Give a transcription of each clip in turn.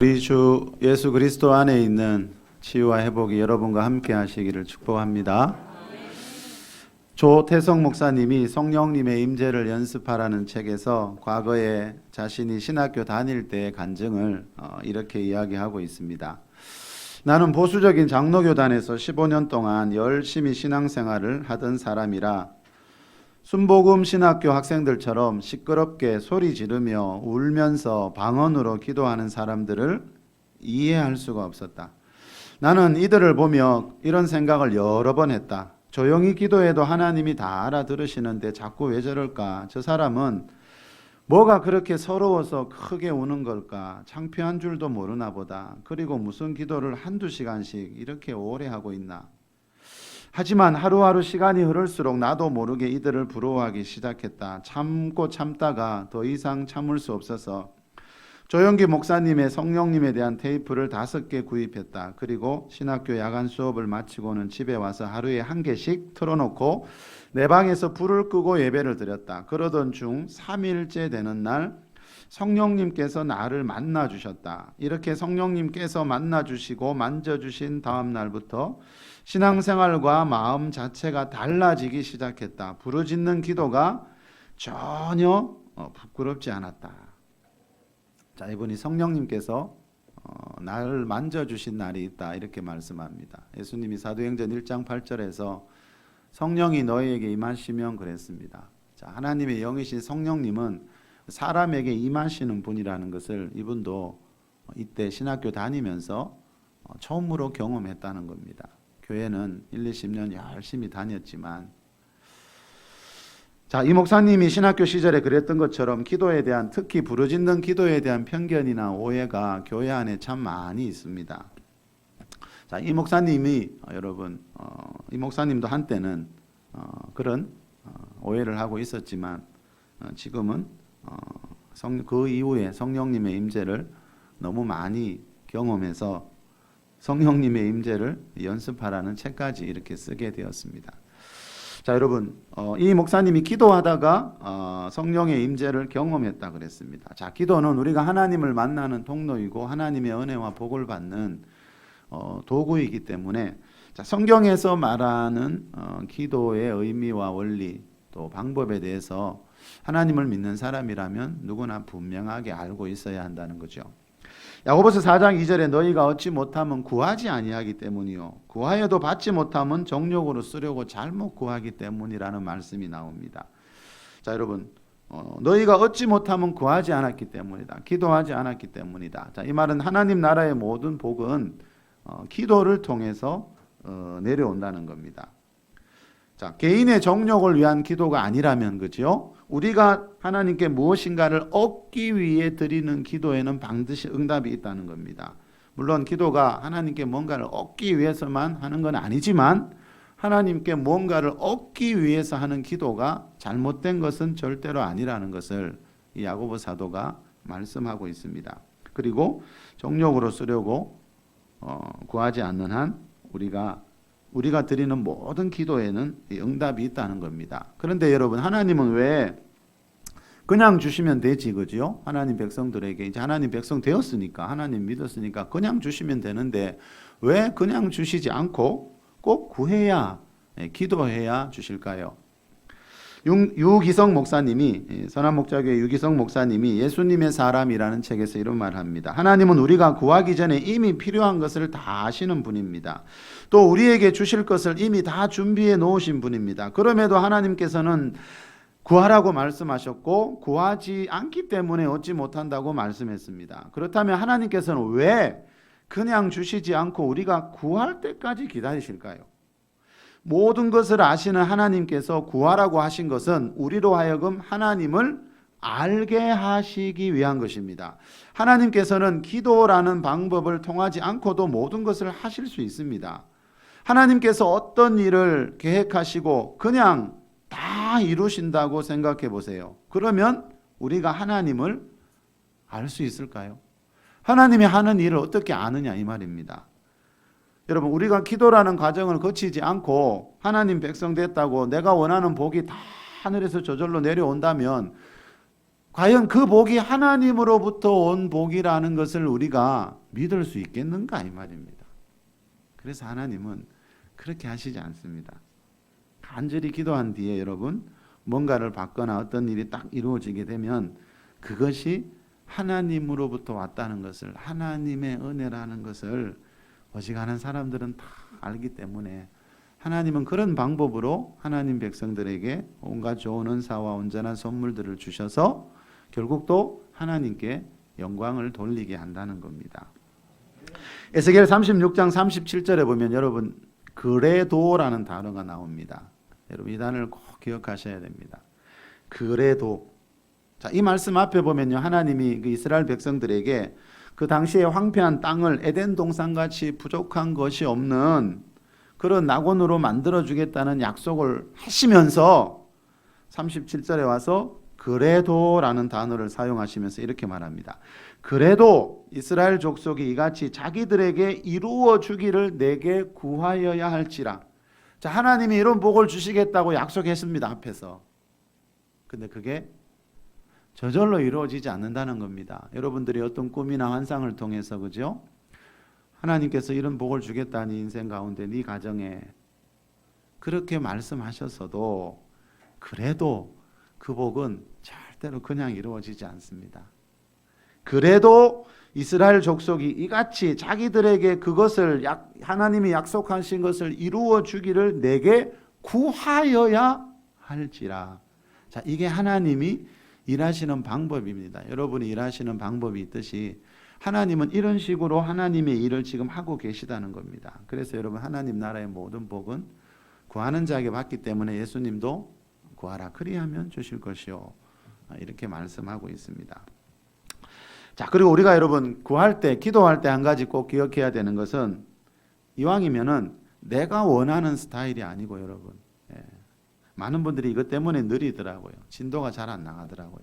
우리 주 예수 그리스도 안에 있는 치유와 회복이 여러분과 함께 하시기를 축복합니다. 조태성 목사님이 성령님의 임재를 연습하라는 책에서 과거에 자신이 신학교 다닐 때의 간증을 이렇게 이야기하고 있습니다. 나는 보수적인 장로교단에서 15년 동안 열심히 신앙생활을 하던 사람이라 순복음 신학교 학생들처럼 시끄럽게 소리 지르며 울면서 방언으로 기도하는 사람들을 이해할 수가 없었다. 나는 이들을 보며 이런 생각을 여러 번 했다. 조용히 기도해도 하나님이 다 알아들으시는데 자꾸 왜 저럴까? 저 사람은 뭐가 그렇게 서러워서 크게 우는 걸까? 창피한 줄도 모르나 보다. 그리고 무슨 기도를 한두 시간씩 이렇게 오래 하고 있나? 하지만 하루하루 시간이 흐를수록 나도 모르게 이들을 부러워하기 시작했다. 참고 참다가 더 이상 참을 수 없어서 조영기 목사님의 성령님에 대한 테이프를 5개 구입했다. 그리고 신학교 야간 수업을 마치고는 집에 와서 하루에 1개씩 틀어놓고 내 방에서 불을 끄고 예배를 드렸다. 그러던 중 3일째 되는 날 성령님께서 나를 만나주셨다. 이렇게 성령님께서 만나주시고 만져주신 다음 날부터 신앙생활과 마음 자체가 달라지기 시작했다. 부르짖는 기도가 전혀 부끄럽지 않았다. 자, 이분이 성령님께서 나를 만져주신 날이 있다 이렇게 말씀합니다. 예수님이 사도행전 1장 8절에서 성령이 너희에게 임하시면 그랬습니다. 자, 하나님의 영이신 성령님은 사람에게 임하시는 분이라는 것을 이분도 이때 신학교 다니면서 처음으로 경험했다는 겁니다. 교회는 1, 20년 열심히 다녔지만 자, 이 목사님이 신학교 시절에 그랬던 것처럼 기도에 대한 특히 부르짖는 기도에 대한 편견이나 오해가 교회 안에 참 많이 있습니다. 자, 이 목사님이 여러분 이 목사님도 한때는 그런 오해를 하고 있었지만 지금은 그 이후에 성령님의 임재를 너무 많이 경험해서 성령님의 임재를 연습하라는 책까지 이렇게 쓰게 되었습니다. 자, 여러분 이 목사님이 기도하다가 성령의 임재를 경험했다 그랬습니다. 자, 기도는 우리가 하나님을 만나는 통로이고 하나님의 은혜와 복을 받는 도구이기 때문에 자, 성경에서 말하는 기도의 의미와 원리 또 방법에 대해서 하나님을 믿는 사람이라면 누구나 분명하게 알고 있어야 한다는 거죠. 야고보서 4장 2절에 너희가 얻지 못하면 구하지 아니하기 때문이요 구하여도 받지 못하면 정욕으로 쓰려고 잘못 구하기 때문이라는 말씀이 나옵니다. 자, 여러분 너희가 얻지 못하면 구하지 않았기 때문이다. 기도하지 않았기 때문이다. 자, 이 말은 하나님 나라의 모든 복은 기도를 통해서 내려온다는 겁니다. 자, 개인의 정욕을 위한 기도가 아니라면 그죠? 우리가 하나님께 무엇인가를 얻기 위해 드리는 기도에는 반드시 응답이 있다는 겁니다. 물론 기도가 하나님께 뭔가를 얻기 위해서만 하는 건 아니지만 하나님께 뭔가를 얻기 위해서 하는 기도가 잘못된 것은 절대로 아니라는 것을 이 야고보 사도가 말씀하고 있습니다. 그리고 정욕으로 쓰려고 구하지 않는 한 우리가 드리는 모든 기도에는 응답이 있다는 겁니다. 그런데 여러분 하나님은 왜 그냥 주시면 되지 그죠? 하나님 백성들에게 이제 하나님 백성 되었으니까 하나님 믿었으니까 그냥 주시면 되는데 왜 그냥 주시지 않고 꼭 구해야 기도해야 주실까요? 유기성 목사님이 선한목자교회 유기성 목사님이 예수님의 사람이라는 책에서 이런 말을 합니다. 하나님은 우리가 구하기 전에 이미 필요한 것을 다 아시는 분입니다. 또 우리에게 주실 것을 이미 다 준비해 놓으신 분입니다. 그럼에도 하나님께서는 구하라고 말씀하셨고 구하지 않기 때문에 얻지 못한다고 말씀했습니다. 그렇다면 하나님께서는 왜 그냥 주시지 않고 우리가 구할 때까지 기다리실까요? 모든 것을 아시는 하나님께서 구하라고 하신 것은 우리로 하여금 하나님을 알게 하시기 위한 것입니다. 하나님께서는 기도라는 방법을 통하지 않고도 모든 것을 하실 수 있습니다. 하나님께서 어떤 일을 계획하시고 그냥 다 이루신다고 생각해 보세요. 그러면 우리가 하나님을 알 수 있을까요? 하나님이 하는 일을 어떻게 아느냐 이 말입니다. 여러분 우리가 기도라는 과정을 거치지 않고 하나님 백성 됐다고 내가 원하는 복이 다 하늘에서 저절로 내려온다면 과연 그 복이 하나님으로부터 온 복이라는 것을 우리가 믿을 수 있겠는가 이 말입니다. 그래서 하나님은 그렇게 하시지 않습니다. 간절히 기도한 뒤에 여러분 뭔가를 받거나 어떤 일이 딱 이루어지게 되면 그것이 하나님으로부터 왔다는 것을, 하나님의 은혜라는 것을 어지간한 사람들은 다 알기 때문에 하나님은 그런 방법으로 하나님 백성들에게 온갖 좋은 은사와 온전한 선물들을 주셔서 결국 또 하나님께 영광을 돌리게 한다는 겁니다. 에스겔 36장 37절에 보면 여러분 그래도라는 단어가 나옵니다. 여러분 이 단어를 꼭 기억하셔야 됩니다. 그래도. 자, 이 말씀 앞에 보면요, 하나님이 그 이스라엘 백성들에게 그 당시에 황폐한 땅을 에덴 동산같이 부족한 것이 없는 그런 낙원으로 만들어 주겠다는 약속을 하시면서 37절에 와서 그래도라는 단어를 사용하시면서 이렇게 말합니다. 그래도 이스라엘 족속이 이같이 자기들에게 이루어 주기를 내게 구하여야 할지라. 자, 하나님이 이런 복을 주시겠다고 약속했습니다, 앞에서. 근데 그게 저절로 이루어지지 않는다는 겁니다. 여러분들이 어떤 꿈이나 환상을 통해서, 그죠? 하나님께서 이런 복을 주겠다니 인생 가운데 네 가정에 그렇게 말씀하셨어도 그래도 그 복은 절대로 그냥 이루어지지 않습니다. 그래도 이스라엘 족속이 이같이 자기들에게 그것을 하나님이 약속하신 것을 이루어 주기를 내게 구하여야 할지라. 자, 이게 하나님이 일하시는 방법입니다. 여러분이 일하시는 방법이 있듯이 하나님은 이런 식으로 하나님의 일을 지금 하고 계시다는 겁니다. 그래서 여러분 하나님 나라의 모든 복은 구하는 자에게 받기 때문에 예수님도 구하라 그리하면 주실 것이요 이렇게 말씀하고 있습니다. 자, 그리고 우리가 여러분 구할 때, 기도할 때 한 가지 꼭 기억해야 되는 것은 이왕이면은 내가 원하는 스타일이 아니고 여러분, 많은 분들이 이것 때문에 느리더라고요. 진도가 잘 안 나가더라고요.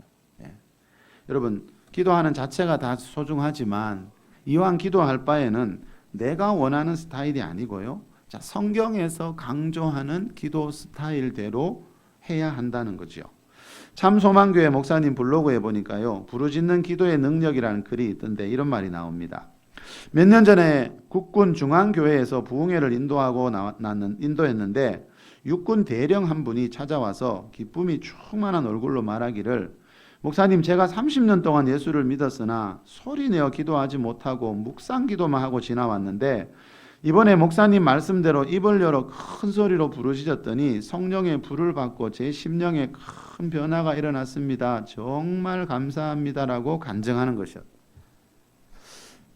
여러분 기도하는 자체가 다 소중하지만 이왕 기도할 바에는 내가 원하는 스타일이 아니고요. 자, 성경에서 강조하는 기도 스타일대로 해야 한다는 거죠. 참소망교회 목사님 블로그에 보니까요, 부르짖는 기도의 능력이라는 글이 있던데 이런 말이 나옵니다. 몇 년 전에 국군 중앙교회에서 부흥회를 인도했는데 육군 대령 한 분이 찾아와서 기쁨이 충만한 얼굴로 말하기를, 목사님 제가 30년 동안 예수를 믿었으나 소리내어 기도하지 못하고 묵상 기도만 하고 지나왔는데 이번에 목사님 말씀대로 입을 열어 큰 소리로 부르짖었더니 성령의 불을 받고 제 심령에 큰 변화가 일어났습니다. 정말 감사합니다라고 간증하는 것이었.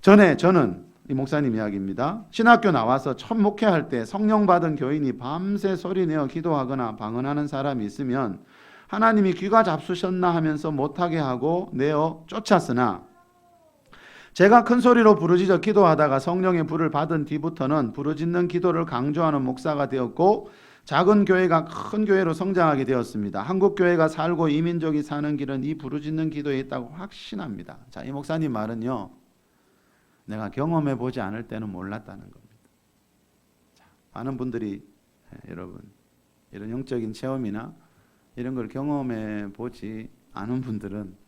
저는 이 목사님 이야기입니다. 신학교 나와서 첫 목회할 때 성령 받은 교인이 밤새 소리내어 기도하거나 방언하는 사람이 있으면 하나님이 귀가 잡수셨나 하면서 못하게 하고 내어 쫓았으나 제가 큰 소리로 부르짖어 기도하다가 성령의 불을 받은 뒤부터는 부르짖는 기도를 강조하는 목사가 되었고 작은 교회가 큰 교회로 성장하게 되었습니다. 한국 교회가 살고 이민족이 사는 길은 이 부르짖는 기도에 있다고 확신합니다. 자, 이 목사님 말은요, 내가 경험해 보지 않을 때는 몰랐다는 겁니다. 자, 많은 분들이 여러분 이런 영적인 체험이나 이런 걸 경험해 보지 않은 분들은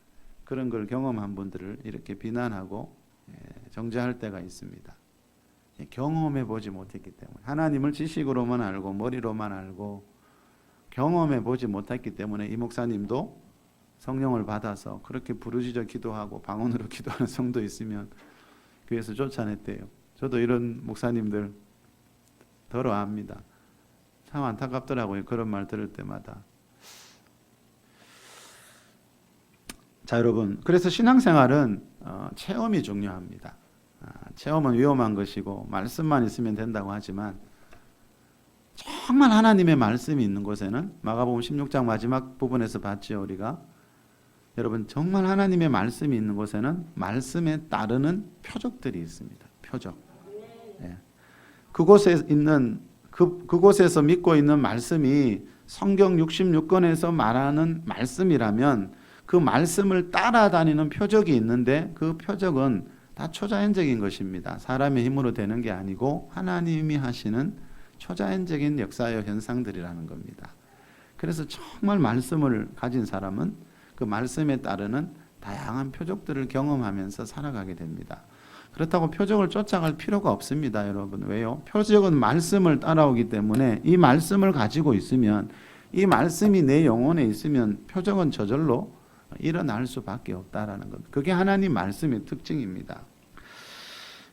그런 걸 경험한 분들을 이렇게 비난하고 정죄할 때가 있습니다. 경험해 보지 못했기 때문에, 하나님을 지식으로만 알고 머리로만 알고 경험해 보지 못했기 때문에 이 목사님도 성령을 받아서 그렇게 부르짖어 기도하고 방언으로 기도하는 성도 있으면 교회에서 쫓아냈대요. 저도 이런 목사님들 더러워합니다. 참 안타깝더라고요. 그런 말 들을 때마다. 자, 여러분, 그래서 신앙생활은 체험이 중요합니다. 체험은 위험한 것이고 말씀만 있으면 된다고 하지만 정말 하나님의 말씀이 있는 곳에는, 마가복음 16장 마지막 부분에서 봤죠, 우리가. 여러분, 정말 하나님의 말씀이 있는 곳에는 말씀에 따르는 표적들이 있습니다. 표적. 그곳에서 믿고 있는 말씀이 성경 66권에서 말하는 말씀이라면 그 말씀을 따라다니는 표적이 있는데 그 표적은 다 초자연적인 것입니다. 사람의 힘으로 되는 게 아니고 하나님이 하시는 초자연적인 역사의 현상들이라는 겁니다. 그래서 정말 말씀을 가진 사람은 그 그 말씀에 따르는 다양한 표적들을 경험하면서 살아가게 됩니다. 그렇다고 표적을 쫓아갈 필요가 없습니다, 여러분. 왜요? 표적은 말씀을 따라오기 때문에 이 말씀을 가지고 있으면, 이 말씀이 내 영혼에 있으면 표적은 저절로 일어날 수밖에 없다라는 것. 그게 하나님 말씀의 특징입니다.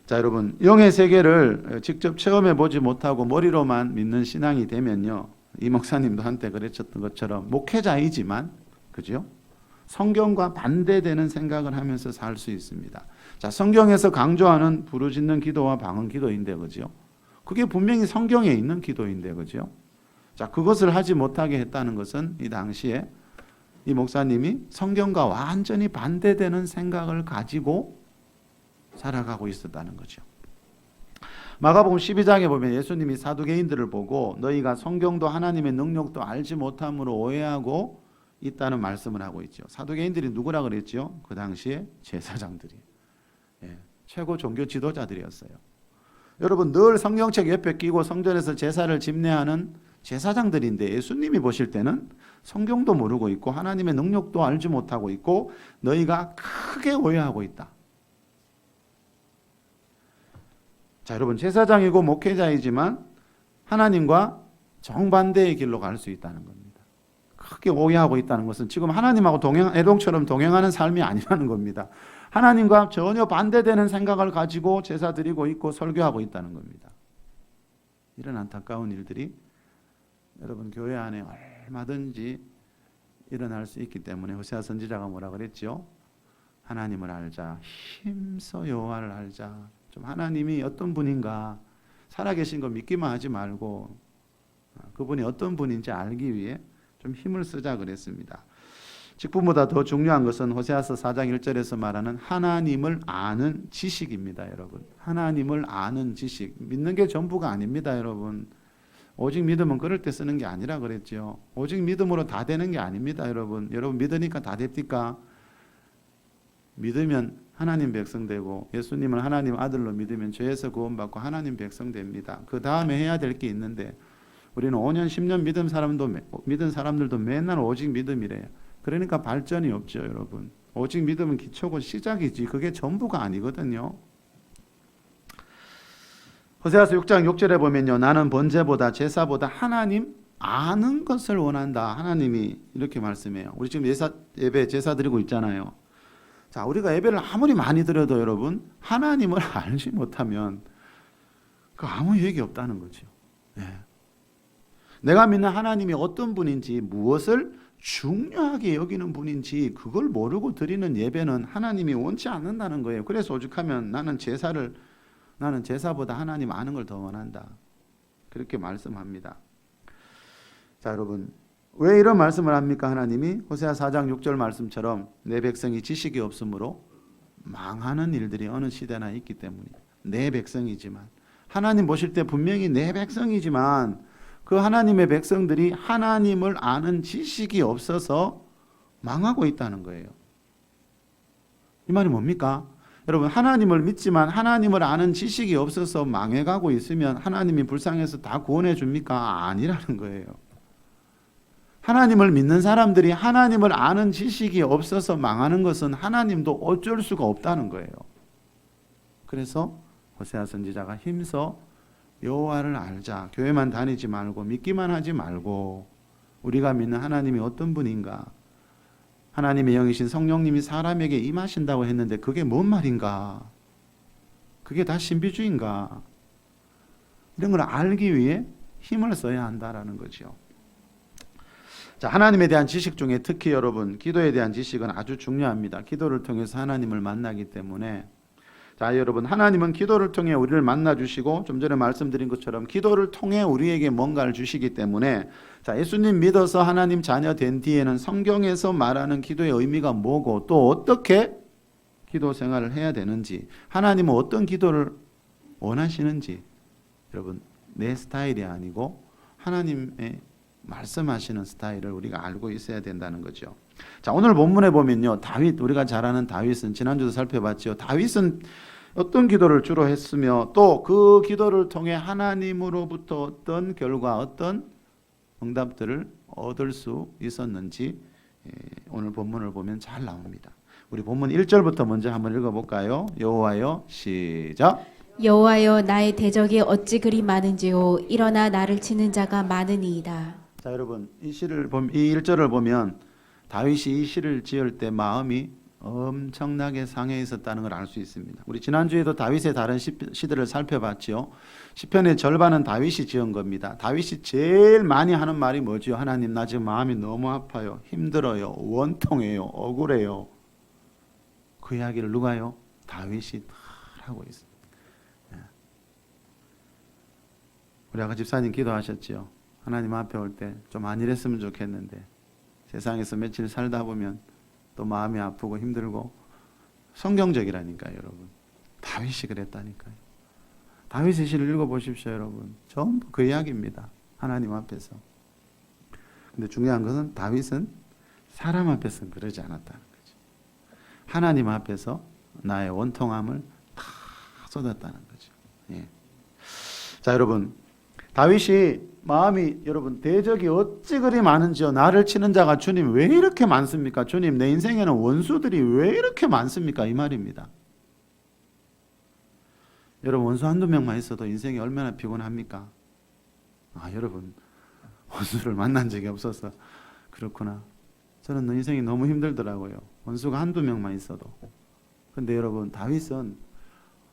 자, 여러분, 영의 세계를 직접 체험해 보지 못하고 머리로만 믿는 신앙이 되면요, 이 목사님도 한때 그랬었던 것처럼 목회자이지만, 그죠? 성경과 반대되는 생각을 하면서 살 수 있습니다. 자, 성경에서 강조하는 부르짖는 기도와 방언 기도인데, 그죠? 그게 분명히 성경에 있는 기도인데, 그죠? 자, 그것을 하지 못하게 했다는 것은 이 당시에 이 목사님이 성경과 완전히 반대되는 생각을 가지고 살아가고 있었다는 거죠. 마가복음 12장에 보면 예수님이 사두개인들을 보고 너희가 성경도 하나님의 능력도 알지 못함으로 오해하고 있다는 말씀을 하고 있죠. 사두개인들이 누구라 그랬죠? 그 당시에 제사장들이, 최고 종교 지도자들이었어요. 여러분, 늘 성경책 옆에 끼고 성전에서 제사를 집례하는 제사장들인데, 예수님이 보실 때는 성경도 모르고 있고 하나님의 능력도 알지 못하고 있고 너희가 크게 오해하고 있다. 자, 여러분, 제사장이고 목회자이지만 하나님과 정반대의 길로 갈 수 있다는 겁니다. 크게 오해하고 있다는 것은 지금 하나님하고 애동처럼 동행하는 삶이 아니라는 겁니다. 하나님과 전혀 반대되는 생각을 가지고 제사 드리고 있고 설교하고 있다는 겁니다. 이런 안타까운 일들이 여러분 교회 안에 얼마든지 일어날 수 있기 때문에 호세아 선지자가 뭐라 그랬죠? 하나님을 알자, 힘써 여호와를 알자. 좀 하나님이 어떤 분인가, 살아계신 거 믿기만 하지 말고 그분이 어떤 분인지 알기 위해 좀 힘을 쓰자 그랬습니다. 직분보다 더 중요한 것은 호세아서 4장 1절에서 말하는 하나님을 아는 지식입니다, 여러분. 하나님을 아는 지식. 믿는 게 전부가 아닙니다, 여러분. 오직 믿음은 그럴 때 쓰는 게 아니라 그랬죠. 오직 믿음으로 다 되는 게 아닙니다, 여러분. 여러분 믿으니까 다 됩니까? 믿으면 하나님 백성 되고, 예수님을 하나님 아들로 믿으면 죄에서 구원받고 하나님 백성 됩니다. 그 다음에 해야 될 게 있는데, 우리는 5년 10년 믿은 사람들도 맨날 오직 믿음이래요. 그러니까 발전이 없죠, 여러분. 오직 믿음은 기초고 시작이지 그게 전부가 아니거든요. 호세아서 6장 6절에 보면요, 나는 번제보다 제사보다 하나님 아는 것을 원한다. 하나님이 이렇게 말씀해요. 우리 지금 예배 제사 드리고 있잖아요. 자, 우리가 예배를 아무리 많이 드려도 여러분 하나님을 알지 못하면 그 아무 얘기 없다는 거죠. 내가 믿는 하나님이 어떤 분인지, 무엇을 중요하게 여기는 분인지 그걸 모르고 드리는 예배는 하나님이 원치 않는다는 거예요. 그래서 오죽하면 나는 제사보다 하나님 아는 걸 더 원한다. 그렇게 말씀합니다. 자, 여러분, 왜 이런 말씀을 합니까? 하나님이 호세아 4장 6절 말씀처럼 내 백성이 지식이 없으므로 망하는 일들이 어느 시대나 있기 때문이에요. 내 백성이지만, 하나님 보실 때 분명히 내 백성이지만 그 하나님의 백성들이 하나님을 아는 지식이 없어서 망하고 있다는 거예요. 이 말이 뭡니까? 여러분, 하나님을 믿지만 하나님을 아는 지식이 없어서 망해가고 있으면 하나님이 불쌍해서 다 구원해 줍니까? 아니라는 거예요. 하나님을 믿는 사람들이 하나님을 아는 지식이 없어서 망하는 것은 하나님도 어쩔 수가 없다는 거예요. 그래서 호세아 선지자가 힘써 여호와를 알자. 교회만 다니지 말고 믿기만 하지 말고 우리가 믿는 하나님이 어떤 분인가, 하나님의 영이신 성령님이 사람에게 임하신다고 했는데 그게 뭔 말인가, 그게 다 신비주의인가, 이런 걸 알기 위해 힘을 써야 한다라는 거죠. 자, 하나님에 대한 지식 중에 특히 여러분 기도에 대한 지식은 아주 중요합니다. 기도를 통해서 하나님을 만나기 때문에. 자, 여러분, 하나님은 기도를 통해 우리를 만나 주시고 좀 전에 말씀드린 것처럼 기도를 통해 우리에게 뭔가를 주시기 때문에, 자, 예수님 믿어서 하나님 자녀 된 뒤에는 성경에서 말하는 기도의 의미가 뭐고 또 어떻게 기도 생활을 해야 되는지, 하나님은 어떤 기도를 원하시는지, 여러분 내 스타일이 아니고 하나님의 말씀하시는 스타일을 우리가 알고 있어야 된다는 거죠. 자, 오늘 본문에 보면요, 다윗, 우리가 잘 아는 다윗은 지난주도 살펴봤죠. 다윗은 어떤 기도를 주로 했으며 또 그 기도를 통해 하나님으로부터 어떤 결과, 어떤 응답들을 얻을 수 있었는지 오늘 본문을 보면 잘 나옵니다. 우리 본문 1절부터 먼저 한번 읽어볼까요? 여호와여 시작. 여호와여 나의 대적이 어찌 그리 많은지요 일어나 나를 치는 자가 많으니이다. 자 여러분 이 1절을 보면 다윗이 이 시를 지을 때 마음이 엄청나게 상해 있었다는 걸 알 수 있습니다. 우리 지난주에도 다윗의 다른 시들을 살펴봤죠. 시편의 절반은 다윗이 지은 겁니다. 다윗이 제일 많이 하는 말이 뭐죠? 하나님 나 지금 마음이 너무 아파요. 힘들어요. 원통해요. 억울해요. 그 이야기를 누가요? 다윗이 하고 있습니다. 우리 아까 집사님 기도하셨죠. 하나님 앞에 올 때 좀 안 이랬으면 좋겠는데 세상에서 며칠 살다 보면 또 마음이 아프고 힘들고 성경적이라니까요, 여러분. 다윗이 그랬다니까요. 다윗의 시를 읽어보십시오, 여러분. 전부 그 이야기입니다. 하나님 앞에서. 근데 중요한 것은 다윗은 사람 앞에서는 그러지 않았다는 거죠. 하나님 앞에서 나의 원통함을 다 쏟았다는 거죠. 예. 자, 여러분. 다윗이 마음이 여러분 대적이 어찌 그리 많은지요. 나를 치는 자가 주님 왜 이렇게 많습니까? 주님 내 인생에는 원수들이 왜 이렇게 많습니까? 이 말입니다. 여러분 원수 한두 명만 있어도 인생이 얼마나 피곤합니까? 여러분 원수를 만난 적이 없어서 그렇구나. 저는 인생이 너무 힘들더라고요. 원수가 한두 명만 있어도. 근데 여러분 다윗은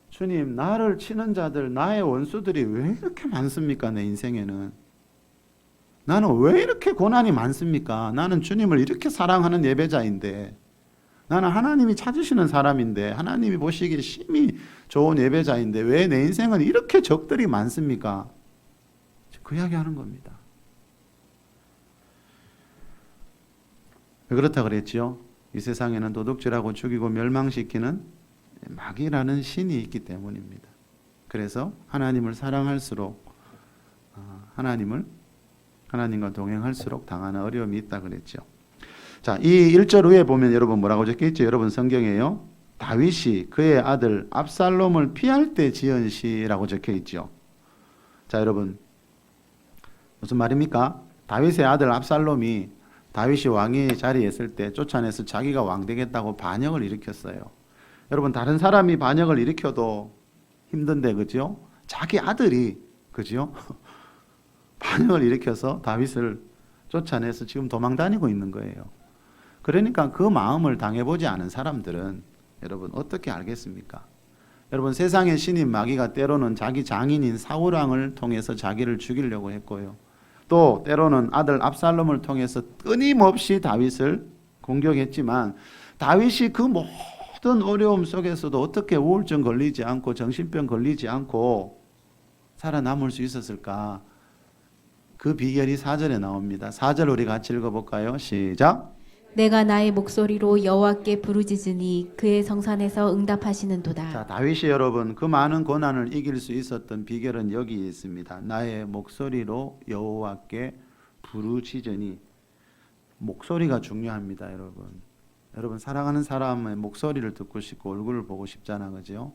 주님 나를 치는 자들 나의 원수들이 왜 이렇게 많습니까? 내 인생에는 나는 왜 이렇게 고난이 많습니까? 나는 주님을 이렇게 사랑하는 예배자인데 나는 하나님이 찾으시는 사람인데 하나님이 보시기에 심히 좋은 예배자인데 왜 내 인생은 이렇게 적들이 많습니까? 그 이야기하는 겁니다. 왜 그렇다 그랬지요? 이 세상에는 도둑질하고 죽이고 멸망시키는 마귀라는 신이 있기 때문입니다. 그래서 하나님을 사랑할수록 하나님과 동행할수록 당하는 어려움이 있다 그랬죠. 자, 이 1절 후에 보면 여러분 뭐라고 적혀 있죠? 여러분 성경에요. 다윗이 그의 아들 압살롬을 피할 때 지은 시라고 적혀 있죠. 자, 여러분 무슨 말입니까? 다윗의 아들 압살롬이 다윗이 왕의 자리에 있을 때 쫓아내서 자기가 왕 되겠다고 반역을 일으켰어요. 여러분 다른 사람이 반역을 일으켜도 힘든데 그죠? 자기 아들이 그죠? 반역을 일으켜서 다윗을 쫓아내서 지금 도망다니고 있는 거예요. 그러니까 그 마음을 당해보지 않은 사람들은 여러분 어떻게 알겠습니까? 여러분 세상의 신인 마귀가 때로는 자기 장인인 사울왕을 통해서 자기를 죽이려고 했고요. 또 때로는 아들 압살롬을 통해서 끊임없이 다윗을 공격했지만 다윗이 그 모든 어려움 속에서도 어떻게 우울증 걸리지 않고 정신병 걸리지 않고 살아남을 수 있었을까? 그 비결이 4절에 나옵니다. 4절 우리 같이 읽어볼까요? 시작. 내가 나의 목소리로 여호와께 부르짖으니 그의 성산에서 응답하시는도다. 자, 다윗이 여러분 그 많은 고난을 이길 수 있었던 비결은 여기에 있습니다. 나의 목소리로 여호와께 부르짖으니. 목소리가 중요합니다, 여러분. 여러분 사랑하는 사람의 목소리를 듣고 싶고 얼굴을 보고 싶잖아, 그죠?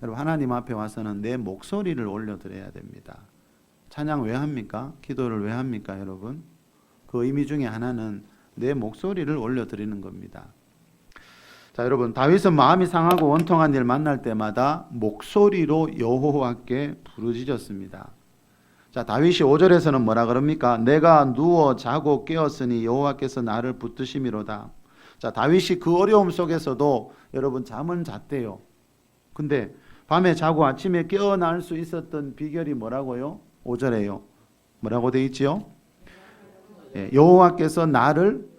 여러분 하나님 앞에 와서는 내 목소리를 올려드려야 됩니다. 찬양 왜 합니까? 기도를 왜 합니까, 여러분? 그 의미 중에 하나는 내 목소리를 올려드리는 겁니다. 자, 여러분 다윗은 마음이 상하고 원통한 일 만날 때마다 목소리로 여호와께 부르짖었습니다. 자, 다윗이 5절에서는 뭐라 그럽니까? 내가 누워 자고 깨었으니 여호와께서 나를 붙드심이로다. 자, 다윗이 그 어려움 속에서도 여러분 잠은 잤대요. 근데 밤에 자고 아침에 깨어날 수 있었던 비결이 뭐라고요? 5절에요. 뭐라고 돼 있지요? 여호와께서 나를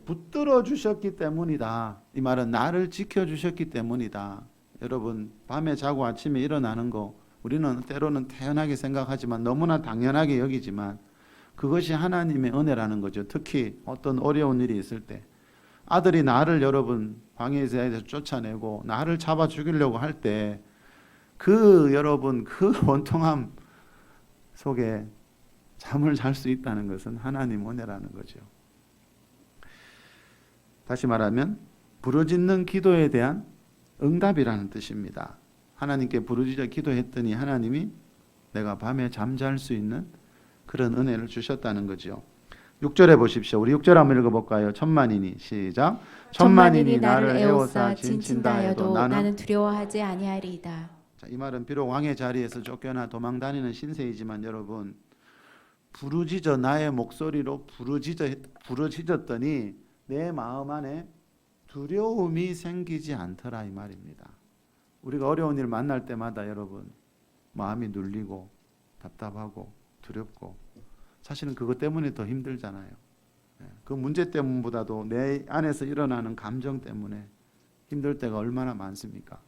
붙들어 주셨기 때문이다. 이 말은 나를 지켜주셨기 때문이다. 여러분 밤에 자고 아침에 일어나는 거 우리는 때로는 태연하게 생각하지만 너무나 당연하게 여기지만 그것이 하나님의 은혜라는 거죠. 특히 어떤 어려운 일이 있을 때 아들이 나를 여러분 광야에서 쫓아내고 나를 잡아 죽이려고 할 때 그 여러분 그 원통함 속에 잠을 잘 수 있다는 것은 하나님 은혜라는 거죠. 다시 말하면 부르짖는 기도에 대한 응답이라는 뜻입니다. 하나님께 부르짖어 기도했더니 하나님이 내가 밤에 잠잘 수 있는 그런 은혜를 주셨다는 거죠. 6절에 보십시오. 우리 6절 한번 읽어볼까요? 천만인이 시작. 천만인이 나를 애워싸 진친다 해도 나는 두려워하지 아니하리이다. 자, 이 말은 비록 왕의 자리에서 쫓겨나 도망다니는 신세이지만 여러분 부르짖어 나의 목소리로 부르짖었더니 내 마음 안에 두려움이 생기지 않더라 이 말입니다. 우리가 어려운 일 만날 때마다 여러분 마음이 눌리고 답답하고 두렵고 사실은 그것 때문에 더 힘들잖아요. 그 문제 때문보다도 내 안에서 일어나는 감정 때문에 힘들 때가 얼마나 많습니까?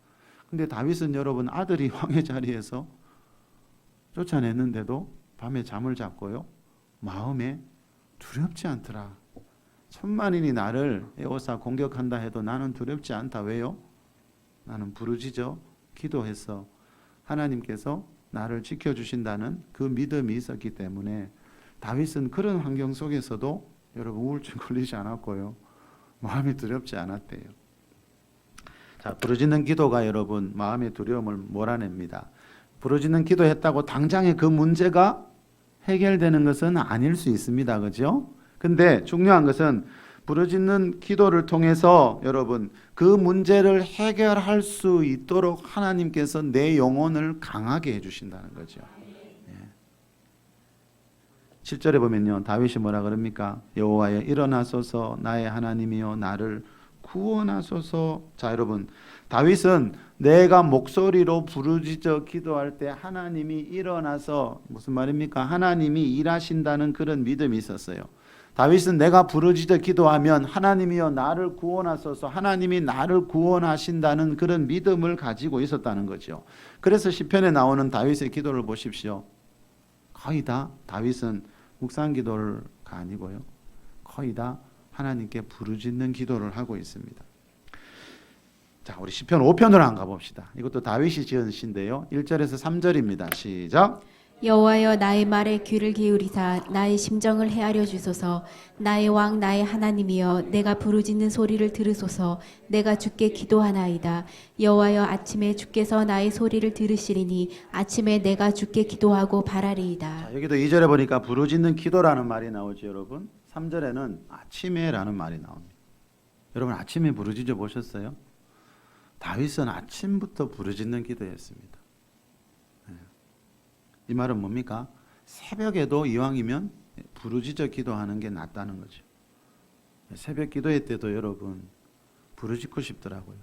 근데 다윗은 여러분 아들이 왕의 자리에서 쫓아냈는데도 밤에 잠을 잤고요. 마음에 두렵지 않더라. 천만인이 나를 에워싸 공격한다 해도 나는 두렵지 않다. 왜요? 나는 부르짖어 기도해서 하나님께서 나를 지켜주신다는 그 믿음이 있었기 때문에 다윗은 그런 환경 속에서도 여러분 우울증 걸리지 않았고요. 마음이 두렵지 않았대요. 자, 부르짖는 기도가 여러분 마음의 두려움을 몰아냅니다. 부르짖는 기도했다고 당장에 그 문제가 해결되는 것은 아닐 수 있습니다. 그죠? 근데 중요한 것은 부르짖는 기도를 통해서 여러분 그 문제를 해결할 수 있도록 하나님께서 내 영혼을 강하게 해주신다는 거죠. 7절에 보면요. 다윗이 뭐라 그럽니까? 여호와여 일어나소서 나의 하나님이여 나를 구원하소서. 자 여러분 다윗은 내가 목소리로 부르짖어 기도할 때 하나님이 일어나서 무슨 말입니까? 하나님이 일하신다는 그런 믿음이 있었어요. 다윗은 내가 부르짖어 기도하면 하나님이여 나를 구원하소서 하나님이 나를 구원하신다는 그런 믿음을 가지고 있었다는 거죠. 그래서 시편에 나오는 다윗의 기도를 보십시오. 거의 다 다윗은 묵상 기도가 아니고요. 거의 다 하나님께 부르짖는 기도를 하고 있습니다. 자, 우리 시편 5편으로 한번 가봅시다. 이것도 다윗이 지은 시인데요. 1절에서 3절입니다. 시작. 여호와여 나의 말에 귀를 기울이사 나의 심정을 헤아려 주소서. 나의 왕 나의 하나님이여 내가 부르짖는 소리를 들으소서. 내가 주께 기도하나이다. 여호와여 아침에 주께서 나의 소리를 들으시리니 아침에 내가 주께 기도하고 바라리이다. 자, 여기도 2절에 보니까 부르짖는 기도라는 말이 나오죠, 여러분. 3절에는 아침에라는 말이 나옵니다. 여러분 아침에 부르짖어 보셨어요? 다윗은 아침부터 부르짖는 기도했습니다. 이 말은 뭡니까? 새벽에도 이왕이면 부르짖어 기도하는 게 낫다는 거죠. 새벽 기도회 때도 여러분 부르짖고 싶더라고요.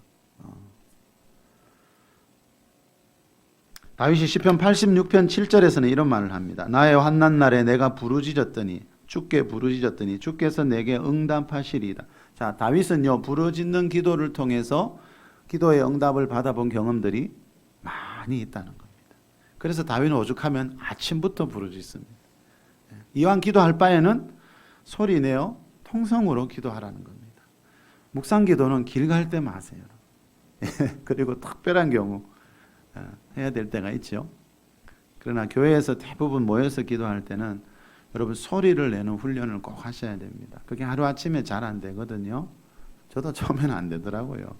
다윗이 시편 86편 7절에서는 이런 말을 합니다. 나의 환난 날에 내가 부르짖었더니 주께 부르짖었더니 주께서 내게 응답하시리이다. 자, 다윗은요 부르짖는 기도를 통해서 기도의 응답을 받아본 경험들이 많이 있다는 겁니다. 그래서 다윗은 오죽하면 아침부터 부르짖습니다. 이왕 기도할 바에는 소리 내어 통성으로 기도하라는 겁니다. 묵상 기도는 길 갈 때 마세요. 그리고 특별한 경우 해야 될 때가 있죠. 그러나 교회에서 대부분 모여서 기도할 때는 여러분 소리를 내는 훈련을 꼭 하셔야 됩니다. 그게 하루아침에 잘 안 되거든요. 저도 처음에는 안 되더라고요.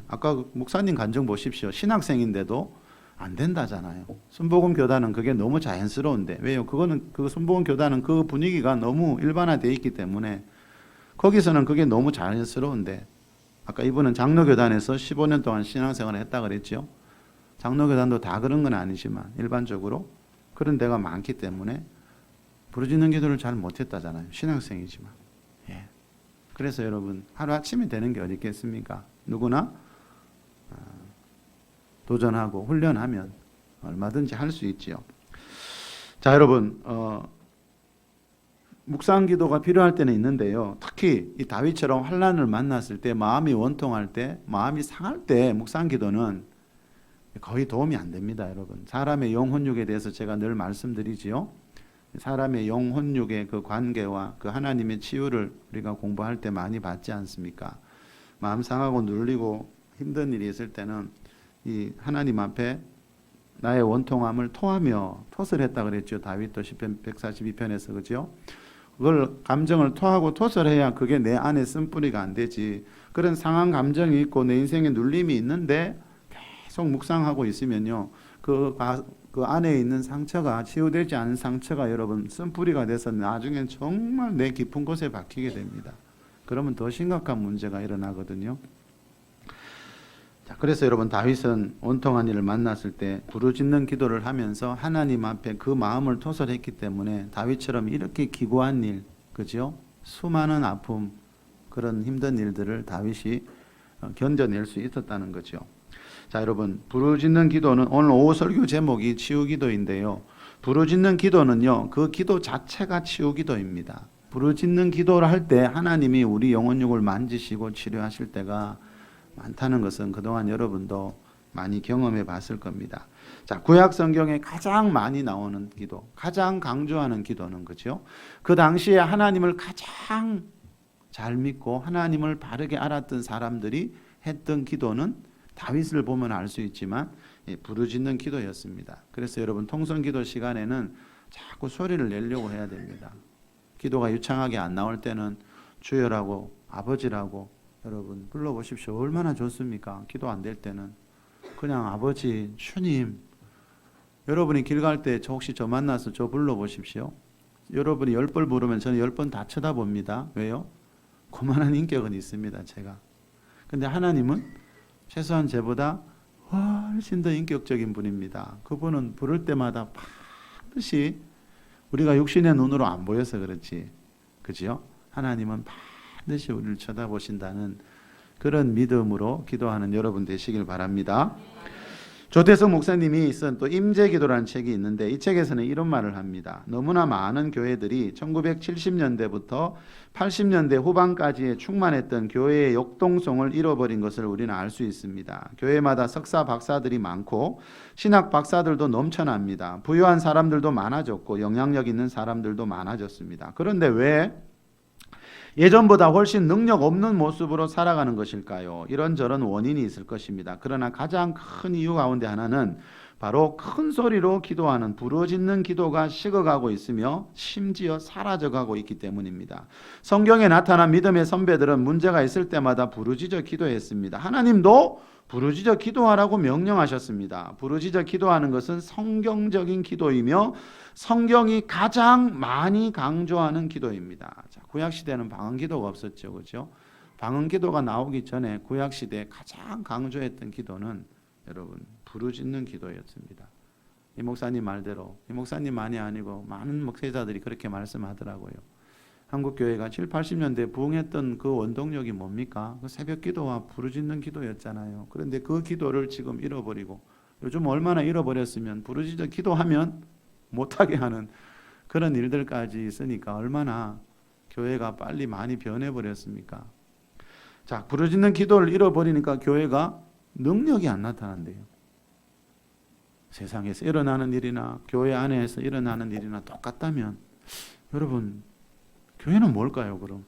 아까 목사님 간증 보십시오. 신학생인데도 안 된다잖아요. 순복음 교단은 그게 너무 자연스러운데 왜요? 그 순복음 교단은 그 분위기가 너무 일반화되어 있기 때문에 거기서는 그게 너무 자연스러운데 아까 이분은 장로교단에서 15년 동안 신앙생활을 했다 그랬죠. 장로교단도 다 그런 건 아니지만 일반적으로 그런 데가 많기 때문에 부르짖는 기도를 잘 못했다잖아요. 신학생이지만. 그래서 여러분 하루아침에 되는 게 어디 있겠습니까? 누구나 도전하고 훈련하면 얼마든지 할 수 있지요. 자, 여러분 묵상 기도가 필요할 때는 있는데요. 특히 이 다윗처럼 환난을 만났을 때 마음이 원통할 때 마음이 상할 때 묵상 기도는 거의 도움이 안 됩니다, 여러분. 사람의 영혼육에 대해서 제가 늘 말씀드리지요. 사람의 영혼육의 그 관계와 그 하나님의 치유를 우리가 공부할 때 많이 받지 않습니까? 마음 상하고 눌리고 힘든 일이 있을 때는 이 하나님 앞에 나의 원통함을 토하며 톳을 했다 그랬죠. 다윗도 시편 142편에서 그죠? 그걸 감정을 토하고 톳을 해야 그게 내 안에 쓴뿌리가 안 되지. 그런 상한 감정이 있고 내 인생에 눌림이 있는데 계속 묵상하고 있으면요. 그 그 안에 있는 상처가 치유되지 않은 상처가 여러분 쓴뿌리가 돼서 나중엔 정말 내 깊은 곳에 박히게 됩니다. 그러면 더 심각한 문제가 일어나거든요. 자, 그래서 여러분 다윗은 원통한 이를 만났을 때 부르짖는 기도를 하면서 하나님 앞에 그 마음을 토설했기 때문에 다윗처럼 이렇게 기구한 일, 그죠? 수많은 아픔, 그런 힘든 일들을 다윗이 견뎌낼 수 있었다는 거죠. 자, 여러분 부르짖는 기도는 오늘 오후 설교 제목이 치유기도인데요. 부르짖는 기도는요, 그 기도 자체가 치유기도입니다. 부르짖는 기도를 할 때 하나님이 우리 영혼육을 만지시고 치료하실 때가 많다는 것은 그동안 여러분도 많이 경험해 봤을 겁니다. 자, 구약 성경에 가장 많이 나오는 기도, 가장 강조하는 기도는 그죠? 그 당시에 하나님을 가장 잘 믿고 하나님을 바르게 알았던 사람들이 했던 기도는 다윗을 보면 알 수 있지만 부르짖는 기도였습니다. 그래서 여러분 통성기도 시간에는 자꾸 소리를 내려고 해야 됩니다. 기도가 유창하게 안 나올 때는 주여라고 아버지라고 여러분 불러보십시오. 얼마나 좋습니까? 기도 안 될 때는 그냥 아버지 주님. 여러분이 길 갈 때 혹시 저 만나서 저 불러보십시오. 여러분이 10번 부르면 저는 10번 다 쳐다봅니다. 왜요? 그만한 인격은 있습니다. 제가. 근데 하나님은 최소한 저보다 훨씬 더 인격적인 분입니다. 그분은 부를 때마다 반드시 우리가 육신의 눈으로 안 보여서 그렇지, 그죠? 하나님은 반드시 우리를 쳐다보신다는 그런 믿음으로 기도하는 여러분 되시길 바랍니다. 조대성 목사님이 쓴 또 임재기도라는 책이 있는데 이 책에서는 이런 말을 합니다. 너무나 많은 교회들이 1970년대부터 80년대 후반까지에 충만했던 교회의 역동성을 잃어버린 것을 우리는 알 수 있습니다. 교회마다 석사 박사들이 많고 신학 박사들도 넘쳐납니다. 부유한 사람들도 많아졌고 영향력 있는 사람들도 많아졌습니다. 그런데 왜 예전보다 훨씬 능력 없는 모습으로 살아가는 것일까요? 이런저런 원인이 있을 것입니다. 그러나 가장 큰 이유 가운데 하나는 바로 큰 소리로 기도하는 부르짖는 기도가 식어가고 있으며 심지어 사라져가고 있기 때문입니다. 성경에 나타난 믿음의 선배들은 문제가 있을 때마다 부르짖어 기도했습니다. 하나님도 부르짖어 기도하라고 명령하셨습니다. 부르짖어 기도하는 것은 성경적인 기도이며 성경이 가장 많이 강조하는 기도입니다. 자, 구약시대는 방언기도가 없었죠. 그렇죠? 방언기도가 나오기 전에 구약시대에 가장 강조했던 기도는 여러분 부르짖는 기도였습니다. 이 목사님 말대로, 이 목사님만이 아니고 많은 목회자들이 그렇게 말씀하더라고요. 한국교회가 7, 80년대 부흥했던 그 원동력이 뭡니까? 그 새벽 기도와 부르짖는 기도였잖아요. 그런데 그 기도를 지금 잃어버리고 요즘 얼마나 잃어버렸으면 부르짖어 기도하면 못하게 하는 그런 일들까지 있으니까 얼마나 교회가 빨리 많이 변해버렸습니까? 자, 부르짖는 기도를 잃어버리니까 교회가 능력이 안 나타난대요. 세상에서 일어나는 일이나 교회 안에서 일어나는 일이나 똑같다면 여러분 교회는 뭘까요? 그럼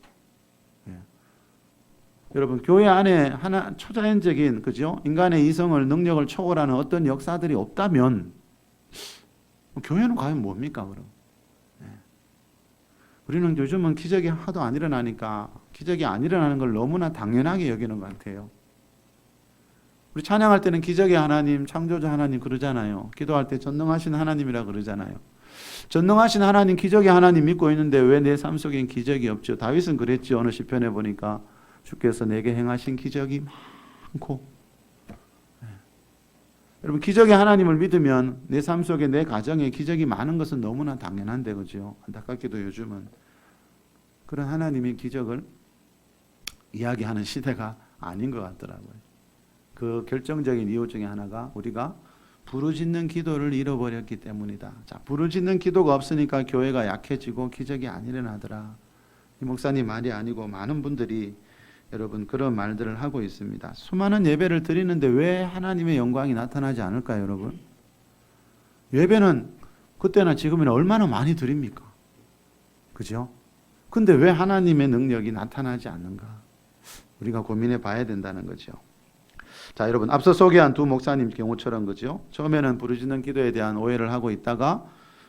여러분 교회 안에 하나 초자연적인 그죠? 인간의 이성을 능력을 초월하는 어떤 역사들이 없다면 교회는 과연 뭡니까 그럼? 우리는 요즘은 기적이 하도 안 일어나니까 기적이 안 일어나는 걸 너무나 당연하게 여기는 것 같아요. 우리 찬양할 때는 기적의 하나님, 창조주 하나님 그러잖아요. 기도할 때 전능하신 하나님이라 그러잖아요. 전능하신 하나님, 기적의 하나님 믿고 있는데 왜 내 삶 속엔 기적이 없죠? 다윗은 그랬죠. 어느 시편에 보니까 주께서 내게 행하신 기적이 많고 여러분 기적의 하나님을 믿으면 내 삶 속에 내 가정에 기적이 많은 것은 너무나 당연한데 그죠? 안타깝게도 요즘은 그런 하나님의 기적을 이야기하는 시대가 아닌 것 같더라고요. 그 결정적인 이유 중에 하나가 우리가 부르짖는 기도를 잃어버렸기 때문이다. 자, 부르짖는 기도가 없으니까 교회가 약해지고 기적이 안 일어나더라. 이 목사님 말이 아니고 많은 분들이 여러분 그런 말들을 하고 있습니다. 수많은 예배를 드리는데 왜 하나님의 영광이 나타나지 않을까요, 여러분? 예배는 그때나 지금이나 얼마나 많이 드립니까? 그죠? 근데 왜 하나님의 능력이 나타나지 않는가? 우리가 고민해 봐야 된다는 거죠. 자, 여러분 앞서 소개한 두 목사님 경우처럼 그죠? 처음에는 부르짖는 기도에 대한 오해를 하고 있다가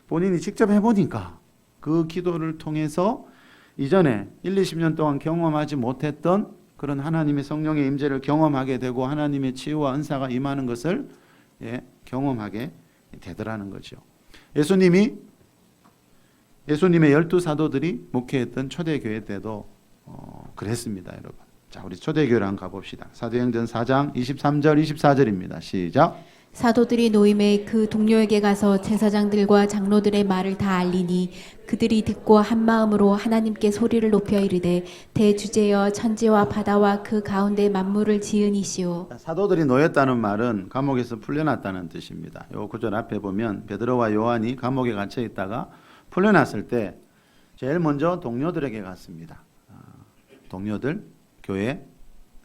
본인이 직접 해보니까 그 기도를 통해서 이전에 1, 20년 동안 경험하지 못했던 그런 하나님의 성령의 임재를 경험하게 되고 하나님의 치유와 은사가 임하는 것을 경험하게 되더라는 거죠. 예수님의 12 사도들이 목회했던 초대교회 때도 그랬습니다, 여러분. 자, 우리 초대교회를 한번 가봅시다. 사도행전 4장 23절 24절입니다. 시작. 사도들이 노임에 그 동료에게 가서 제사장들과 장로들의 말을 다 알리니 그들이 듣고 한 마음으로 하나님께 소리를 높여 이르되 대주제여 천지와 바다와 그 가운데 만물을 지으니시오. 사도들이 놓였다는 말은 감옥에서 풀려났다는 뜻입니다. 요 구절 앞에 보면 베드로와 요한이 감옥에 갇혀 있다가 풀려났을 때 제일 먼저 동료들에게 갔습니다. 동료들, 교회,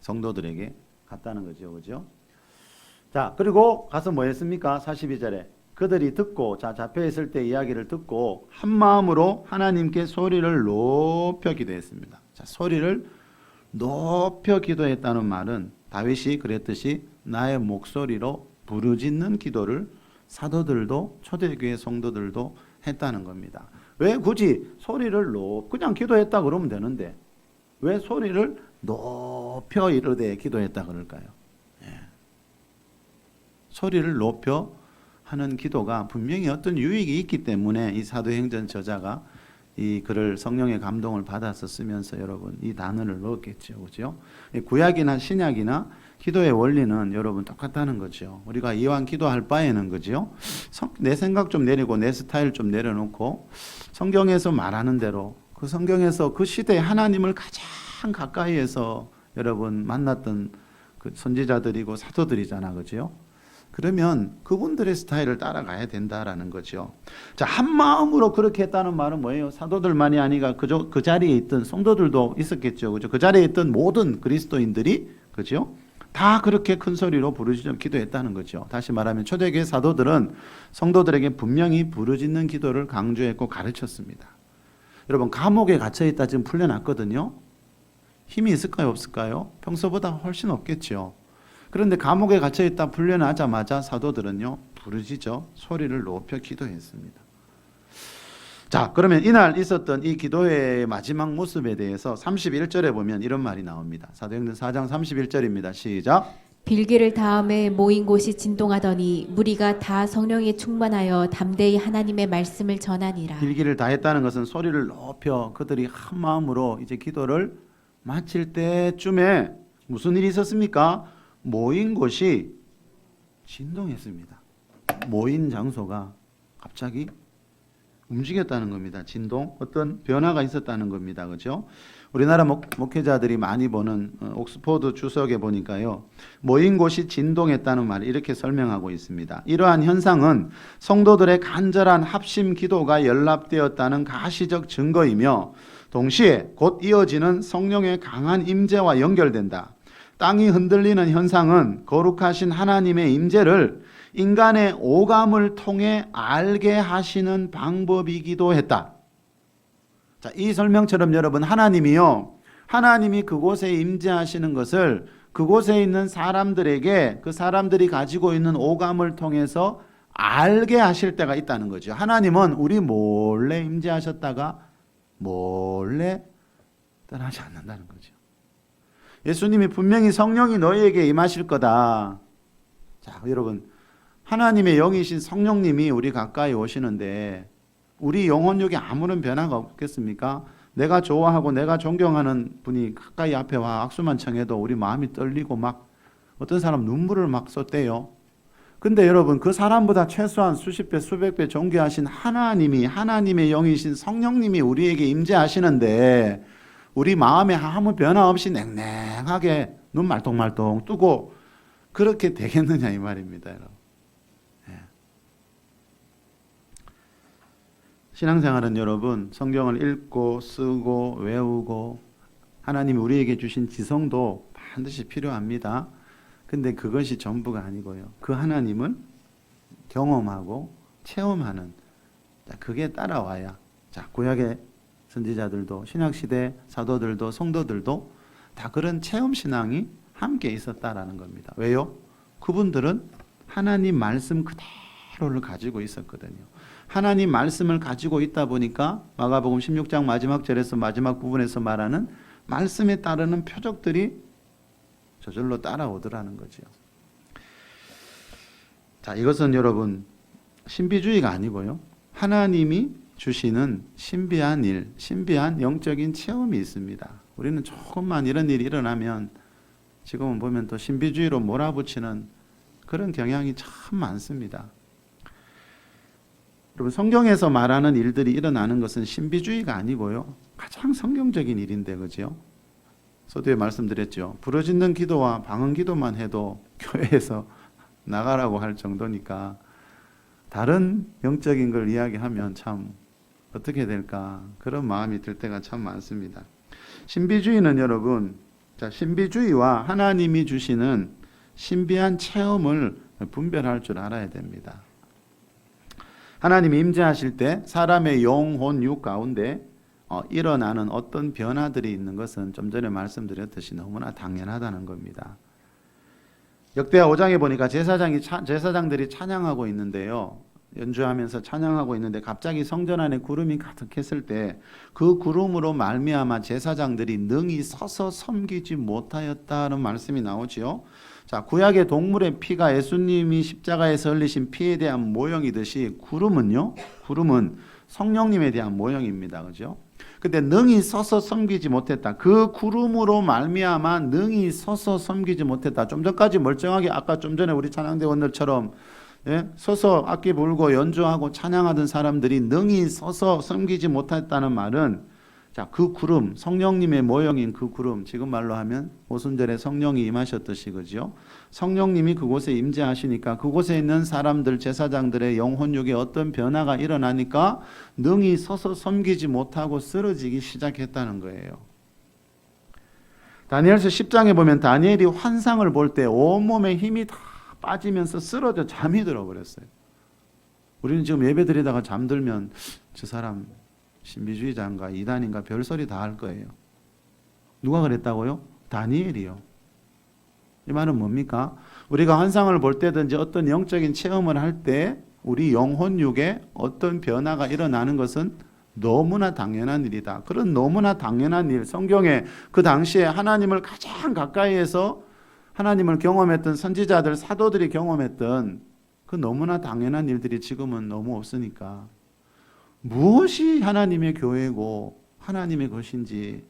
성도들에게 갔다는 거죠. 그죠? 자, 그리고 가서 뭐 했습니까? 42절에 그들이 듣고, 자, 잡혀 있을 때 이야기를 듣고 한 마음으로 하나님께 소리를 높여 기도했습니다. 자, 소리를 높여 기도했다는 말은 다윗이 그랬듯이 나의 목소리로 부르짖는 기도를 사도들도 초대교회 성도들도 했다는 겁니다. 왜 굳이 소리를 그냥 기도했다 그러면 되는데 왜 소리를 높여 이르되 기도했다 그럴까요? 소리를 높여 하는 기도가 분명히 어떤 유익이 있기 때문에 이 사도행전 저자가 이 글을 성령의 감동을 받아서 쓰면서 여러분 이 단어를 넣었겠죠. 그죠? 구약이나 신약이나 기도의 원리는 여러분 똑같다는 거죠. 우리가 이왕 기도할 바에는 그죠? 내 생각 좀 내리고 내 스타일 좀 내려놓고 성경에서 말하는 대로 그 성경에서 그 시대에 하나님을 가장 가까이에서 여러분 만났던 그 선지자들이고 사도들이잖아. 그죠? 그러면 그분들의 스타일을 따라가야 된다라는 거죠. 자, 한 마음으로 그렇게 했다는 말은 뭐예요? 사도들만이 아니라 그 자리에 있던 성도들도 있었겠죠. 그죠? 그 자리에 있던 모든 그리스도인들이 그죠? 다 그렇게 큰 소리로 부르짖어 기도했다는 거죠. 다시 말하면 초대교회 사도들은 성도들에게 분명히 부르짖는 기도를 강조했고 가르쳤습니다. 여러분 감옥에 갇혀 있다 지금 풀려났거든요. 힘이 있을까요, 없을까요? 평소보다 훨씬 없겠죠. 그런데 감옥에 갇혀 있다 풀려나자마자 사도들은요 부르짖어 소리를 높여 기도했습니다. 자, 그러면 이날 있었던 이 기도회의 마지막 모습에 대해서 31절에 보면 이런 말이 나옵니다. 사도행전 4장 31절입니다. 시작. 빌기를 다음에 모인 곳이 진동하더니 무리가 다 성령에 충만하여 담대히 하나님의 말씀을 전하니라. 빌기를 다 했다는 것은 소리를 높여 그들이 한 마음으로 이제 기도를 마칠 때쯤에 무슨 일이 있었습니까? 모인 곳이 진동했습니다. 모인 장소가 갑자기 움직였다는 겁니다. 진동, 어떤 변화가 있었다는 겁니다. 그렇죠? 우리나라 목회자들이 많이 보는 옥스포드 주석에 보니까요. 모인 곳이 진동했다는 말을 이렇게 설명하고 있습니다. 이러한 현상은 성도들의 간절한 합심 기도가 연락되었다는 가시적 증거이며 동시에 곧 이어지는 성령의 강한 임재와 연결된다. 땅이 흔들리는 현상은 거룩하신 하나님의 임재를 인간의 오감을 통해 알게 하시는 방법이기도 했다. 자, 이 설명처럼 여러분 하나님이 그곳에 임재하시는 것을 그곳에 있는 사람들에게 그 사람들이 가지고 있는 오감을 통해서 알게 하실 때가 있다는 거죠. 하나님은 우리 몰래 임재하셨다가 몰래 떠나지 않는다는 거죠. 예수님이 분명히 성령이 너희에게 임하실 거다. 자, 여러분 하나님의 영이신 성령님이 우리 가까이 오시는데 우리 영혼력에 아무런 변화가 없겠습니까? 내가 좋아하고 내가 존경하는 분이 가까이 앞에 와 악수만 청해도 우리 마음이 떨리고 막 어떤 사람 눈물을 막 쏟대요. 근데 여러분 그 사람보다 최소한 수십 배 수백 배 존귀하신 하나님의 영이신 성령님이 우리에게 임재하시는데 우리 마음에 아무 변화 없이 냉랭하게 눈 말똥말똥 뜨고 그렇게 되겠느냐 이 말입니다. 여러분. 신앙생활은 여러분 성경을 읽고 쓰고 외우고 하나님이 우리에게 주신 지성도 반드시 필요합니다. 근데 그것이 전부가 아니고요. 그 하나님을 경험하고 체험하는 그게 따라와야 자, 구약의 선지자들도 신약시대 사도들도 성도들도 다 그런 체험신앙이 함께 있었다라는 겁니다. 왜요? 그분들은 하나님 말씀 그대로를 가지고 있었거든요. 하나님 말씀을 가지고 있다 보니까 마가복음 16장 마지막 절에서 마지막 부분에서 말하는 말씀에 따르는 표적들이 저절로 따라오더라는 거죠. 자, 이것은 여러분 신비주의가 아니고요. 하나님이 주시는 신비한 일, 신비한 영적인 체험이 있습니다. 우리는 조금만 이런 일이 일어나면 지금은 보면 또 신비주의로 몰아붙이는 그런 경향이 참 많습니다. 여러분, 성경에서 말하는 일들이 일어나는 것은 신비주의가 아니고요. 가장 성경적인 일인데, 그죠? 서두에 말씀드렸죠. 부르짖는 기도와 방언 기도만 해도 교회에서 나가라고 할 정도니까 다른 영적인 걸 이야기하면 참 어떻게 될까 그런 마음이 들 때가 참 많습니다. 신비주의는 여러분, 자, 신비주의와 하나님이 주시는 신비한 체험을 분별할 줄 알아야 됩니다. 하나님이 임재하실 때 사람의 영혼 육 가운데 일어나는 어떤 변화들이 있는 것은 좀 전에 말씀드렸듯이 너무나 당연하다는 겁니다. 역대하 5장에 보니까 제사장들이 찬양하고 있는데요. 연주하면서 찬양하고 있는데 갑자기 성전 안에 구름이 가득했을 때 그 구름으로 말미암아 제사장들이 능히 서서 섬기지 못하였다는 말씀이 나오지요. 자, 구약의 동물의 피가 예수님이 십자가에서 흘리신 피에 대한 모형이듯이 구름은 성령님에 대한 모형입니다. 그죠? 근데 능히 서서 섬기지 못했다. 그 구름으로 말미암아 능히 서서 섬기지 못했다. 좀 전까지 멀쩡하게 아까 좀 전에 우리 찬양대원들처럼 서서 악기 불고 연주하고 찬양하던 사람들이 능히 서서 섬기지 못했다는 말은 자, 그 구름, 성령님의 모형인 그 구름, 지금 말로 하면 오순절에 성령이 임하셨듯이 그죠? 성령님이 그곳에 임재하시니까 그곳에 있는 사람들, 제사장들의 영혼육에 어떤 변화가 일어나니까 능히 서서 섬기지 못하고 쓰러지기 시작했다는 거예요. 다니엘서 10장에 보면 다니엘이 환상을 볼 때 온몸에 힘이 다 빠지면서 쓰러져 잠이 들어버렸어요. 우리는 지금 예배 드리다가 잠들면 저 사람 신비주의자인가 이단인가 별소리 다 할 거예요. 누가 그랬다고요? 다니엘이요. 이 말은 뭡니까? 우리가 환상을 볼 때든지 어떤 영적인 체험을 할 때 우리 영혼육에 어떤 변화가 일어나는 것은 너무나 당연한 일이다. 그런 너무나 당연한 일, 성경에 그 당시에 하나님을 가장 가까이에서 하나님을 경험했던 선지자들, 사도들이 경험했던 그 너무나 당연한 일들이 지금은 너무 없으니까 무엇이 하나님의 교회고 하나님의 것인지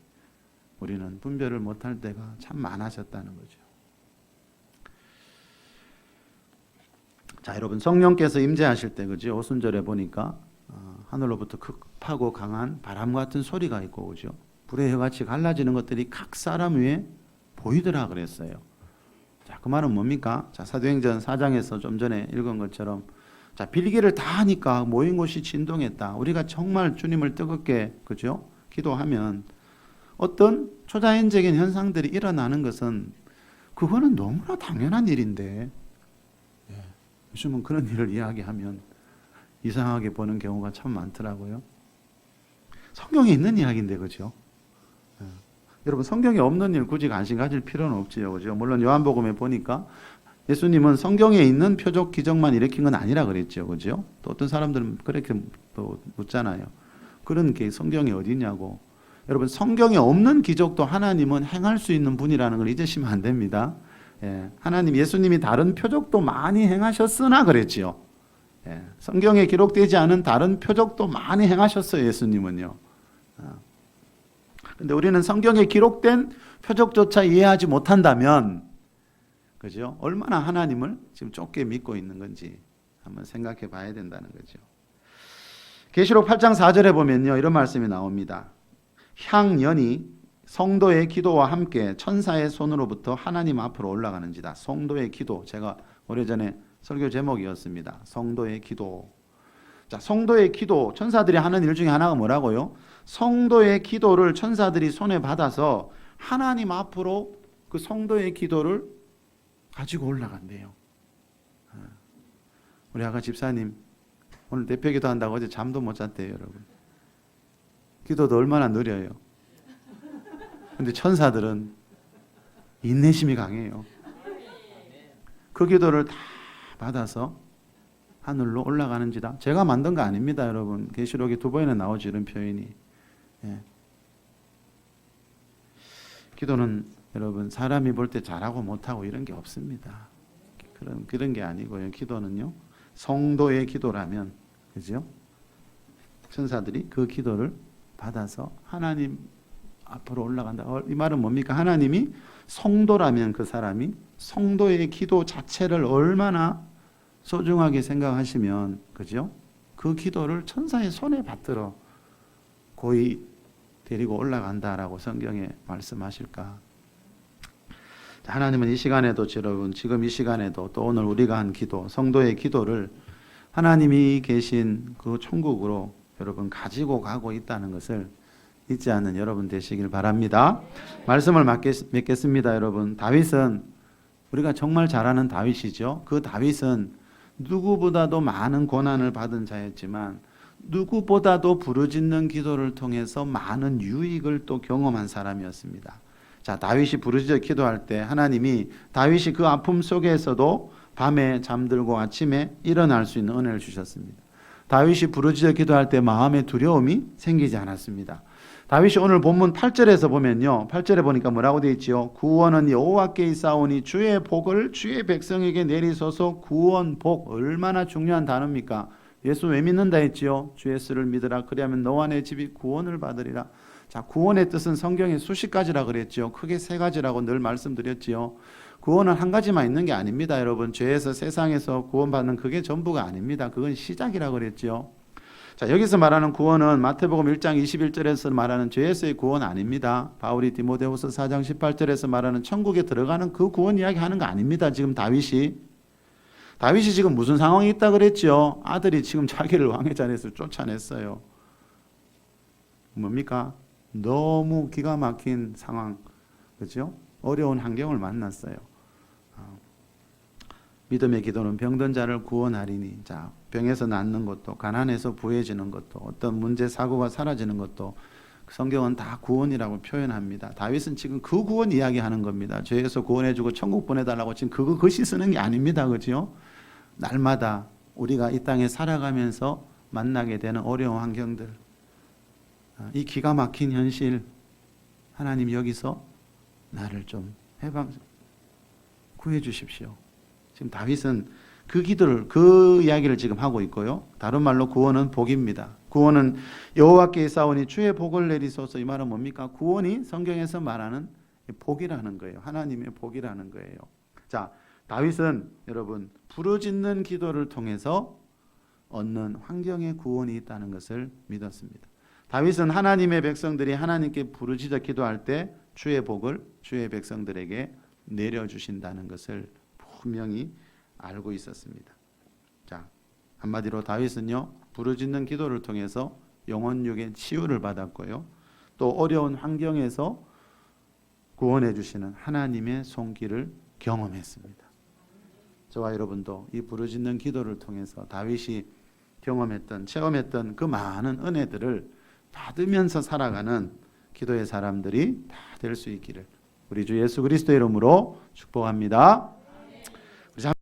우리는 분별을 못할 때가 참 많아졌다는 거죠. 자, 여러분, 성령께서 임재하실 때 그죠? 오순절에 보니까 하늘로부터 급하고 강한 바람 같은 소리가 있고 그죠? 불의 혀같이 갈라지는 것들이 각 사람 위에 보이더라 그랬어요. 자, 그 말은 뭡니까? 자, 사도행전 4장에서 좀 전에 읽은 것처럼 자, 빌기를 다 하니까 모인 곳이 진동했다. 우리가 정말 주님을 뜨겁게 그죠? 기도하면 어떤 초자연적인 현상들이 일어나는 것은 그거는 너무나 당연한 일인데 요즘은 그런 일을 이야기하면 이상하게 보는 경우가 참 많더라고요. 성경에 있는 이야기인데 그죠? 여러분, 성경에 없는 일 굳이 관심 가질 필요는 없지요. 그죠? 물론 요한복음에 보니까 예수님은 성경에 있는 표적 기적만 일으킨 건 아니라 그랬죠. 그죠? 또 어떤 사람들은 그렇게 또 묻잖아요. 그런 게 성경에 어디 있냐고. 여러분, 성경에 없는 기적도 하나님은 행할 수 있는 분이라는 걸 잊으시면 안 됩니다. 하나님, 예수님이 다른 표적도 많이 행하셨으나 그랬지요. 성경에 기록되지 않은 다른 표적도 많이 행하셨어요. 예수님은요. 근데 우리는 성경에 기록된 표적조차 이해하지 못한다면 그죠? 얼마나 하나님을 지금 좁게 믿고 있는 건지 한번 생각해 봐야 된다는 거죠. 계시록 8장 4절에 보면요, 이런 말씀이 나옵니다. 향연이 성도의 기도와 함께 천사의 손으로부터 하나님 앞으로 올라가는지다. 성도의 기도, 제가 오래전에 설교 제목이었습니다. 성도의 기도. 자, 성도의 기도, 천사들이 하는 일 중에 하나가 뭐라고요? 성도의 기도를 천사들이 손에 받아서 하나님 앞으로 그 성도의 기도를 가지고 올라간대요. 우리 아까 집사님 오늘 대표기도 한다고 어제 잠도 못 잤대요. 여러분, 기도도 얼마나 느려요. 근데 천사들은 인내심이 강해요. 그 기도를 다 받아서 하늘로 올라가는지다. 제가 만든 거 아닙니다. 여러분, 계시록에 2번이나 나오죠, 이런 표현이. 기도는 여러분, 사람이 볼 때 잘하고 못하고 이런 게 없습니다. 그런 게 아니고요. 기도는요, 성도의 기도라면, 그죠? 천사들이 그 기도를 받아서 하나님 앞으로 올라간다. 이 말은 뭡니까? 하나님이 성도라면 그 사람이 성도의 기도 자체를 얼마나 소중하게 생각하시면, 그죠? 그 기도를 천사의 손에 받들어 고이 데리고 올라간다라고 성경에 말씀하실까? 하나님은 이 시간에도 여러분, 지금 이 시간에도 또 오늘 우리가 한 기도, 성도의 기도를 하나님이 계신 그 천국으로 여러분 가지고 가고 있다는 것을 잊지 않는 여러분 되시길 바랍니다. 말씀을 맺겠습니다. 여러분, 다윗은 우리가 정말 잘 아는 다윗이죠. 그 다윗은 누구보다도 많은 고난을 받은 자였지만 누구보다도 부르짖는 기도를 통해서 많은 유익을 또 경험한 사람이었습니다. 자, 다윗이 부르짖어 기도할 때 하나님이 다윗이 그 아픔 속에서도 밤에 잠들고 아침에 일어날 수 있는 은혜를 주셨습니다. 다윗이 부르짖어 기도할 때 마음에 두려움이 생기지 않았습니다. 다윗이 오늘 본문 8절에서 보면요, 8절에 보니까 뭐라고 되어 있지요? 구원은 여호와께 있사오니 주의 복을 주의 백성에게 내리소서. 구원, 복, 얼마나 중요한 단어입니까? 예수 왜 믿는다 했지요? 주 예수를 믿으라. 그리하면 너와 내 집이 구원을 받으리라. 자, 구원의 뜻은 성경에 수십 가지라 그랬지요. 크게 세 가지라고 늘 말씀드렸지요. 구원은 한 가지만 있는 게 아닙니다. 여러분, 죄에서 세상에서 구원받는 그게 전부가 아닙니다. 그건 시작이라 그랬지요. 자, 여기서 말하는 구원은 마태복음 1장 21절에서 말하는 죄에서의 구원 아닙니다. 바울이 디모데후서 4장 18절에서 말하는 천국에 들어가는 그 구원 이야기 하는 거 아닙니다. 지금 다윗이 지금 무슨 상황이 있다 그랬죠? 아들이 지금 자기를 왕의 자리에서 쫓아냈어요. 뭡니까? 너무 기가 막힌 상황, 그렇죠? 어려운 환경을 만났어요. 믿음의 기도는 병든 자를 구원하리니. 자, 병에서 낫는 것도, 가난해서 부해지는 것도, 어떤 문제 사고가 사라지는 것도 성경은 다 구원이라고 표현합니다. 다윗은 지금 그 구원 이야기하는 겁니다. 죄에서 구원해주고 천국 보내달라고 지금 그거 글씨 쓰는 게 아닙니다, 그렇죠? 날마다 우리가 이 땅에 살아가면서 만나게 되는 어려운 환경들, 이 기가 막힌 현실, 하나님 여기서 나를 좀 구해 주십시오. 지금 다윗은 그 기도를, 그 이야기를 지금 하고 있고요. 다른 말로 구원은 복입니다. 구원은 여호와께 있사오니 주의 복을 내리소서. 이 말은 뭡니까? 구원이 성경에서 말하는 복이라는 거예요. 하나님의 복이라는 거예요. 자, 다윗은 여러분 부르짖는 기도를 통해서 얻는 환경의 구원이 있다는 것을 믿었습니다. 다윗은 하나님의 백성들이 하나님께 부르짖어 기도할 때 주의 복을 주의 백성들에게 내려주신다는 것을 분명히 알고 있었습니다. 자, 한마디로 다윗은요, 부르짖는 기도를 통해서 영혼육의 치유를 받았고요, 또 어려운 환경에서 구원해 주시는 하나님의 손길을 경험했습니다. 저와 여러분도 이 부르짖는 기도를 통해서 다윗이 경험했던, 체험했던 그 많은 은혜들을 받으면서 살아가는 기도의 사람들이 다 될 수 있기를 우리 주 예수 그리스도의 이름으로 축복합니다.